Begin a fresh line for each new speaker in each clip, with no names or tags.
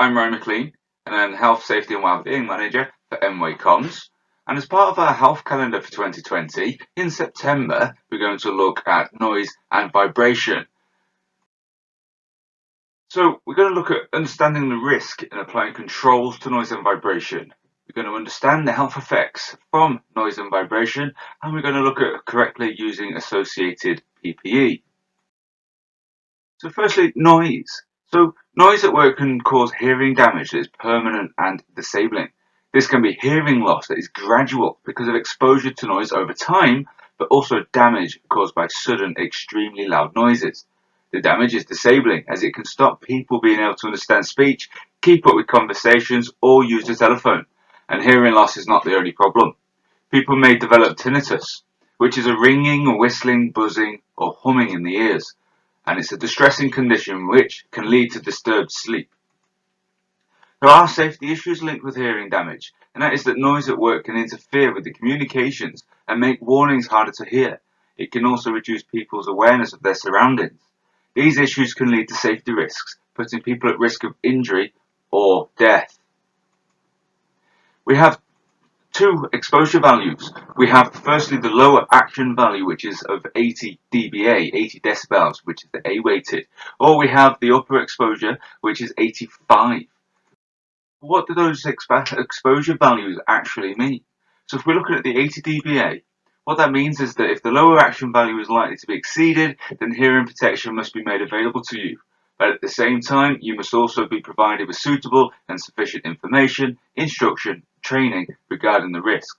I'm Ryan McLean, and I'm Health, Safety and Wellbeing Manager for Mway Comms. And as part of our health calendar for 2020, in September, we're going to look at noise and vibration. So we're going to look at understanding the risk in applying controls to noise and vibration. We're going to understand the health effects from noise and vibration, and we're going to look at correctly using associated PPE. So firstly, noise. So noise at work can cause hearing damage that is permanent and disabling. This can be hearing loss that is gradual because of exposure to noise over time, but also damage caused by sudden, extremely loud noises. The damage is disabling as it can stop people being able to understand speech, keep up with conversations, or use the telephone. And hearing loss is not the only problem. People may develop tinnitus, which is a ringing, whistling, buzzing, or humming in the ears. And it's a distressing condition which can lead to disturbed sleep. There are safety issues linked with hearing damage, and that is that noise at work can interfere with the communications and make warnings harder to hear. It can also reduce people's awareness of their surroundings. These issues can lead to safety risks, putting people at risk of injury or death. We have two exposure values. We have firstly the lower action value, which is of 80 dBA, 80 decibels, which is the A weighted, or we have the upper exposure, which is 85. What do those exposure values actually mean? So if we're looking at the 80 dBA, what that means is that if the lower action value is likely to be exceeded, then hearing protection must be made available to you. But at the same time, you must also be provided with suitable and sufficient information, instruction, training regarding the risks.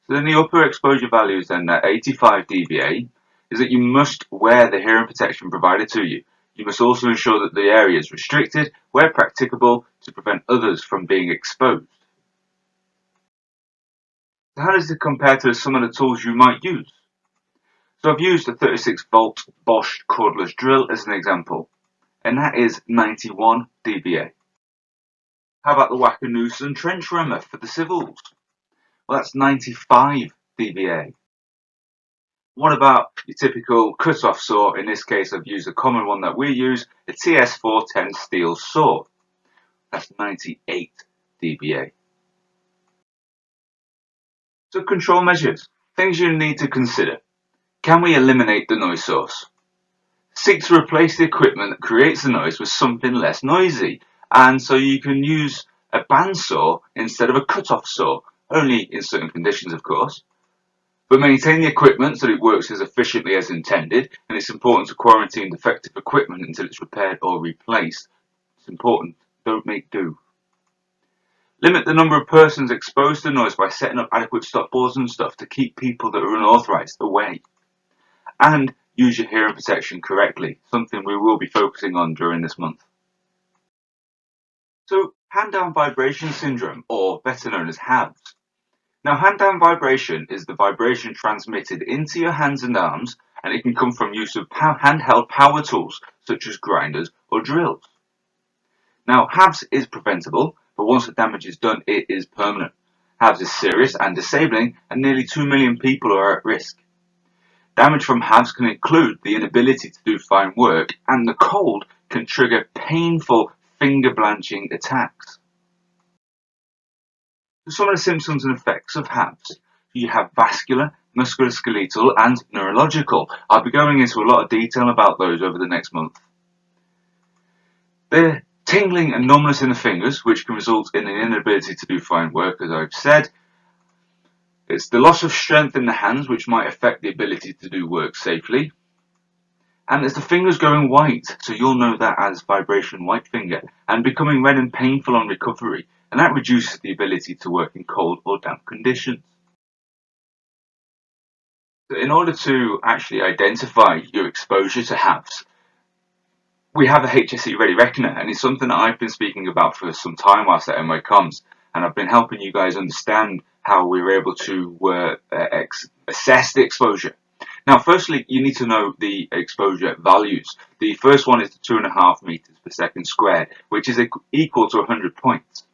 So then the upper exposure values then at 85 dBA is that you must wear the hearing protection provided to you. You must also ensure that the area is restricted where practicable to prevent others from being exposed. So how does it compare to some of the tools you might use? So I've used a 36 volt Bosch cordless drill as an example, and that is 91 dBA. How about the Wackenhausen trench rammer for the civils? Well, that's 95 dBA. What about your typical cut-off saw? In this case, I've used a common one that we use, a TS410 steel saw. That's 98 dBA. So control measures, things you need to consider. Can we eliminate the noise source? Seek to replace the equipment that creates the noise with something less noisy. And so you can use a bandsaw instead of a cut-off saw, only in certain conditions, of course. But maintain the equipment so that it works as efficiently as intended, and it's important to quarantine defective equipment until it's repaired or replaced. It's important, don't make do. Limit the number of persons exposed to noise by setting up adequate stop boards and stuff to keep people that are unauthorised away. And use your hearing protection correctly, something we will be focusing on during this month. So, hand-down vibration syndrome, or better known as HAVS. Now, hand-down vibration is the vibration transmitted into your hands and arms, and it can come from use of handheld power tools, such as grinders or drills. Now, HAVS is preventable, but once the damage is done, it is permanent. HAVS is serious and disabling, and nearly 2 million people are at risk. Damage from HAVS can include the inability to do fine work, and the cold can trigger painful finger-blanching attacks. So some of the symptoms and effects of HAVS. You have vascular, musculoskeletal, and neurological. I'll be going into a lot of detail about those over the next month. They're tingling and numbness in the fingers, which can result in an inability to do fine work, as I've said. It's the loss of strength in the hands, which might affect the ability to do work safely. And it's the fingers going white, so you'll know that as vibration white finger, and becoming red and painful on recovery, and that reduces the ability to work in cold or damp conditions. So in order to actually identify your exposure to HAVS, we have a HSE Ready Reckoner, and it's something that I've been speaking about for some time whilst at Mway Comms, and I've been helping you guys understand how we were able to assess the exposure. Now, firstly, you need to know the exposure values. The first one is the 2.5 meters per second squared, which is equal to 100 points.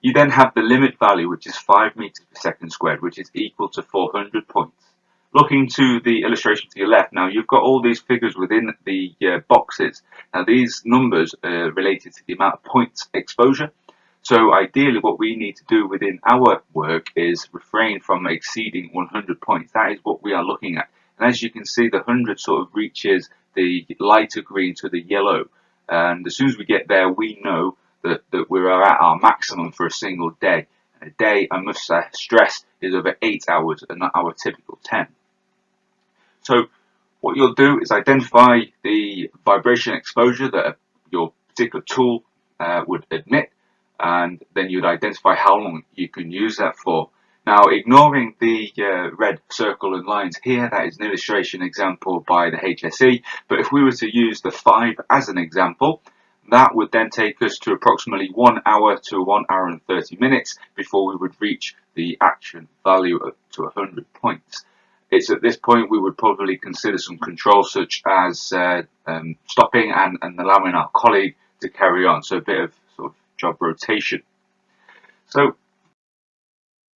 You then have the limit value, which is 5 meters per second squared, which is equal to 400 points. Looking to the illustration to your left, now you've got all these figures within the boxes. Now these numbers are related to the amount of points exposure. So ideally what we need to do within our work is refrain from exceeding 100 points. That is what we are looking at. And as you can see, the 100 sort of reaches the lighter green to the yellow. And as soon as we get there, we know that we are at our maximum for a single day. And a day, I must stress, is over 8 hours and not our typical 10. So what you'll do is identify the vibration exposure that your particular tool would emit, and then you'd identify how long you can use that for. Now, ignoring the red circle and lines here, that is an illustration example by the HSE, but if we were to use the 5 as an example, that would then take us to approximately 1 hour to 1 hour and 30 minutes before we would reach the action value up to 100 points. It's at this point we would probably consider some controls such as stopping and allowing our colleague to carry on, so a bit of sort of job rotation. So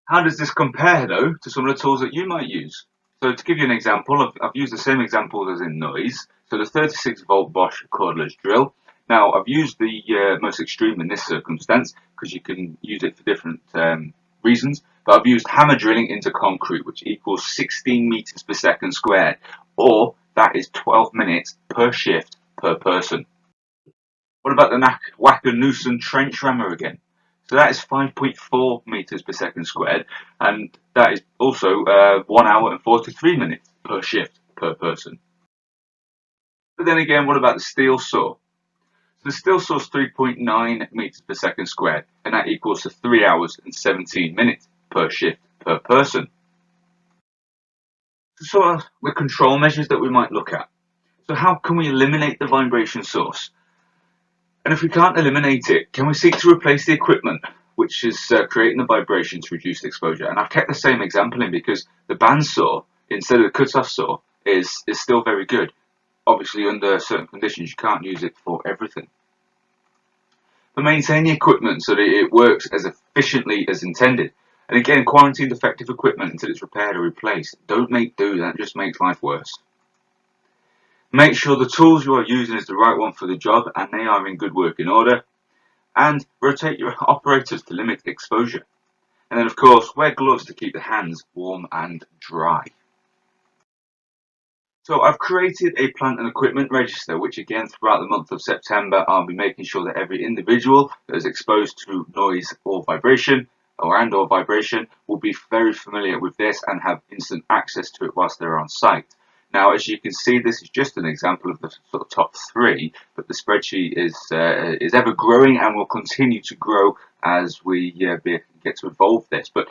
how does this compare though to some of the tools that you might use? So to give you an example, I've used the same example as in noise. So the 36 volt Bosch cordless drill. Now I've used the most extreme in this circumstance because you can use it for different reasons. But I've used hammer drilling into concrete, which equals 16 meters per second squared, or that is 12 minutes per shift per person. What about the Wacker-Neuson trench rammer again? So that is 5.4 meters per second squared, and that is also 1 hour and 43 minutes per shift per person. But then again, what about the steel saw? So the steel saw is 3.9 meters per second squared, and that equals to 3 hours and 17 minutes per shift per person. So sort of the control measures that we might look at. So how can we eliminate the vibration source? And if we can't eliminate it, can we seek to replace the equipment which is creating the vibration to reduce the exposure? And I've kept the same example in because the bandsaw instead of the cut-off saw is still very good. Obviously under certain conditions you can't use it for everything. But maintain the equipment so that it works as efficiently as intended. And again, quarantine defective equipment until it's repaired or replaced. Don't make do, that just makes life worse. Make sure the tools you are using is the right one for the job and they are in good working order. And rotate your operators to limit exposure. And then of course, wear gloves to keep the hands warm and dry. So I've created a plant and equipment register, which again throughout the month of September I'll be making sure that every individual that is exposed to noise or vibration or vibration will be very familiar with this and have instant access to it whilst they're on site. Now, as you can see, this is just an example of the sort of top 3, but the spreadsheet is ever growing and will continue to grow as we get to evolve this. But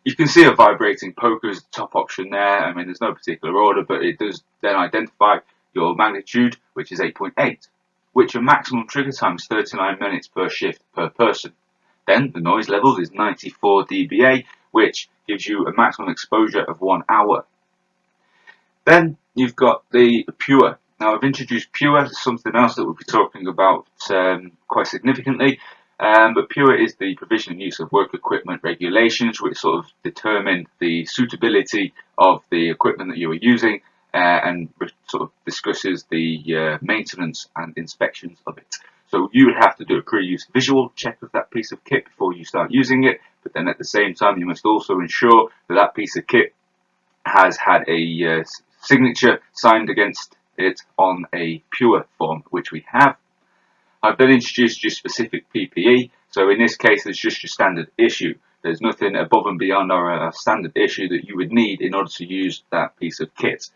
you can see a vibrating poker is the top option there. I mean, there's no particular order, but it does then identify your magnitude, which is 8.8, which your maximum trigger time is 39 minutes per shift per person. Then the noise levels is 94 dBA, which gives you a maximum exposure of 1 hour. Then you've got the pure. Now I've introduced pure as something else that we'll be talking about quite significantly. But pure is the provision and use of work equipment regulations, which sort of determine the suitability of the equipment that you are using and sort of discusses the maintenance and inspections of it. So you would have to do a pre-use visual check of that piece of kit before you start using it, but then at the same time you must also ensure that that piece of kit has had a signature signed against it on a pure form, which we have. I've then introduced your specific PPE, so in this case there's just your standard issue. There's nothing above and beyond our standard issue that you would need in order to use that piece of kit.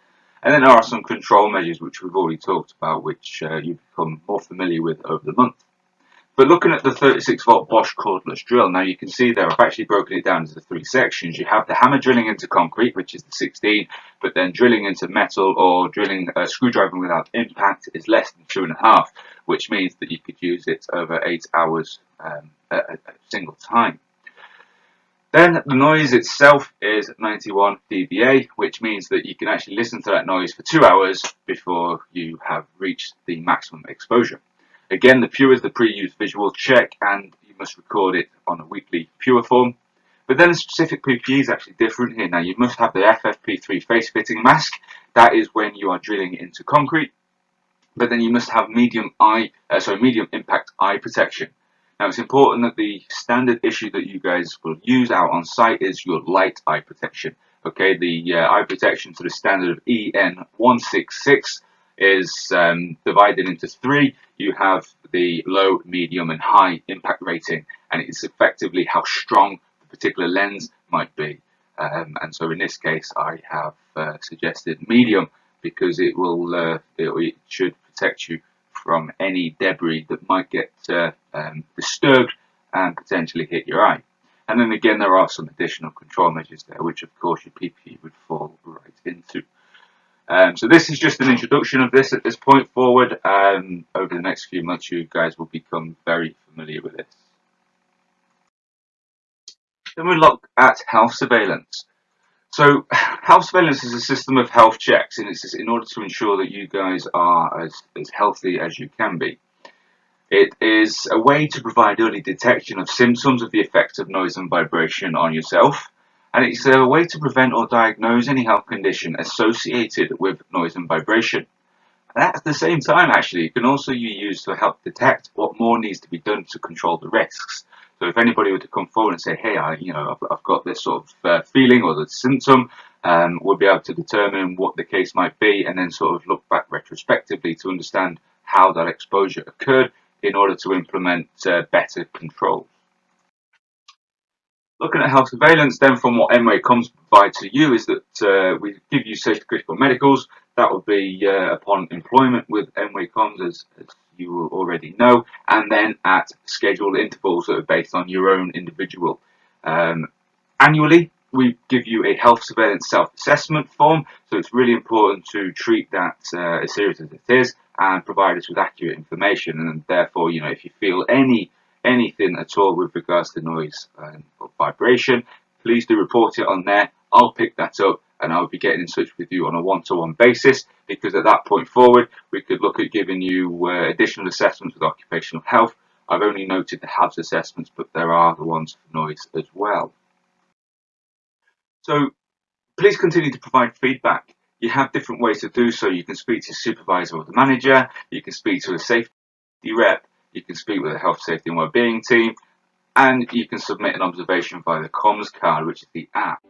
And then there are some control measures which we've already talked about, which you become more familiar with over the month. But looking at the 36 volt Bosch cordless drill, now you can see there I've actually broken it down into 3 sections. You have the hammer drilling into concrete, which is the 16, but then drilling into metal or drilling screwdriving without impact is less than 2.5, which means that you could use it over 8 hours at a single time. Then the noise itself is 91 dBA, which means that you can actually listen to that noise for 2 hours before you have reached the maximum exposure. Again, the pure is the pre-use visual check, and you must record it on a weekly pure form. But then the specific PPE is actually different here. Now you must have the FFP3 face fitting mask. That is when you are drilling into concrete. But then you must have medium impact eye protection. Now it's important that the standard issue that you guys will use out on site is your light eye protection. Okay, the eye protection to the standard of EN166 is divided into three. You have the low, medium, and high impact rating, and it's effectively how strong the particular lens might be. And so in this case, I have suggested medium because it should protect you from any debris that might get disturbed and potentially hit your eye. And then again, there are some additional control measures there, which of course your PPE would fall right into. So this is just an introduction of this at this point forward. Over the next few months, you guys will become very familiar with this. Then we look at health surveillance. So health surveillance is a system of health checks, and it's in order to ensure that you guys are as healthy as you can be. It is a way to provide early detection of symptoms of the effects of noise and vibration on yourself, and it's a way to prevent or diagnose any health condition associated with noise and vibration. And at the same time, actually, it can also be used to help detect what more needs to be done to control the risks. So if anybody were to come forward and say, hey, I've got this sort of feeling or the symptom, we'll be able to determine what the case might be and then sort of look back retrospectively to understand how that exposure occurred in order to implement better control. Looking at health surveillance, then, from what Mway comes to provide to you is that we give you safety critical medicals. That will be upon employment with Mway Comms, as you will already know, and then at scheduled intervals that are based on your own individual. Annually, we give you a health surveillance self-assessment form, so it's really important to treat that as serious as it is and provide us with accurate information. And therefore, if you feel anything at all with regards to noise or vibration, please do report it on there. I'll pick that up and I'll be getting in touch with you on a one-to-one basis, because at that point forward, we could look at giving you additional assessments with occupational health. I've only noted the HABS assessments, but there are the ones for noise as well. So please continue to provide feedback. You have different ways to do so. You can speak to your supervisor or the manager, you can speak to a safety rep, you can speak with a health, safety and wellbeing team, and you can submit an observation via the comms card, which is the app.